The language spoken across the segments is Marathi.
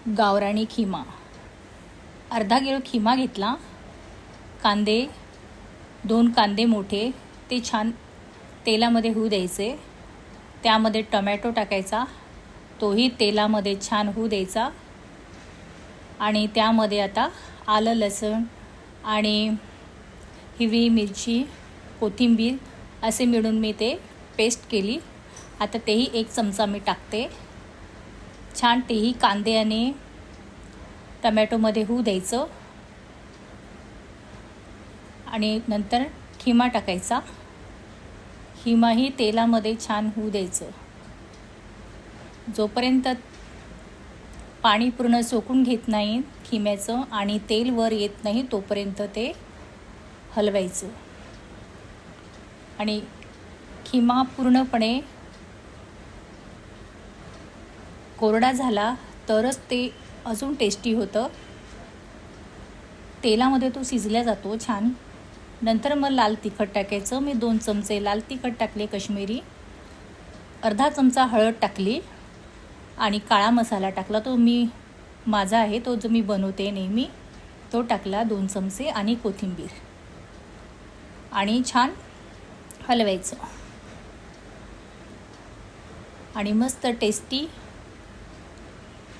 गावरानी खिमा, अर्धा किलो खिमा घेतला. कांदे, 2 कांदे मोठे ते छान तेलामध्ये होऊ द्यायचे. त्यामध्ये टोमॅटो टाकायचा, तोही तेलामध्ये छान होऊ द्यायचा. आणि त्यामध्ये आता आलं, लसूण आणि हिरवी मिरची, कोथिंबीर असे मिळून मी ते पेस्ट केली. आता तेही 1 चमचा मी टाकते. छान तेही कांदे आणि टमॅटोमध्ये होऊ द्यायचं. आणि नंतर खिमा टाकायचा. खिमाही तेलामध्ये छान होऊ द्यायचं. जोपर्यंत पाणी पूर्ण सोकून घेत नाही खिम्याचं आणि तेल वर येत नाही तोपर्यंत ते हलवायचं. आणि खिमा पूर्णपणे कोरडा झाला तरच ते अजून टेस्टी होतं. तेलामध्ये तो शिजला जातो छान. नंतर मग लाल तिखट टाकायचं. मी 2 चमचे लाल तिखट टाकले कश्मीरी, अर्धा चमचा हळद टाकली आणि काळा मसाला टाकला. तो माझा आहे, तो जो मी बनवते नेहमी तो टाकला 2 चमचे आणि कोथिंबीर आणि छान हलवायचं. आणि मस्त टेस्टी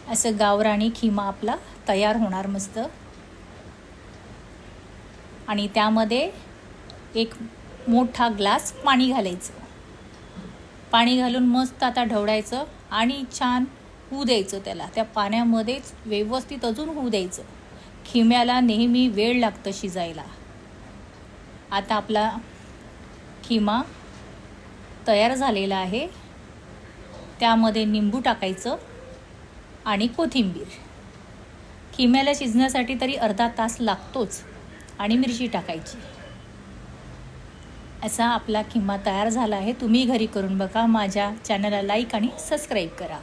असं गावरानी खिमा आपला तयार होणार मस्त. आणि त्यामध्ये 1 मोठा ग्लास पाणी घालायचं. पाणी घालून मस्त आता ढवळायचं आणि छान होऊ द्यायचं. त्याला त्या पाण्यामध्येच व्यवस्थित अजून होऊ द्यायचं. खिम्याला नेहमी वेळ लागतं शिजायला. आता आपला खिमा तयार झालेला आहे. त्यामध्ये निंबू टाकायचं आणि कोथिंबीर. खिम्याला शिजण्यासाठी तरी अर्धा तास लागतोच. आणि मिरची टाकायची. असा आपला खिमा तयार झाला आहे. तुम्ही घरी करून बघा. माझ्या चॅनलला लाईक आणि सबस्क्राईब करा.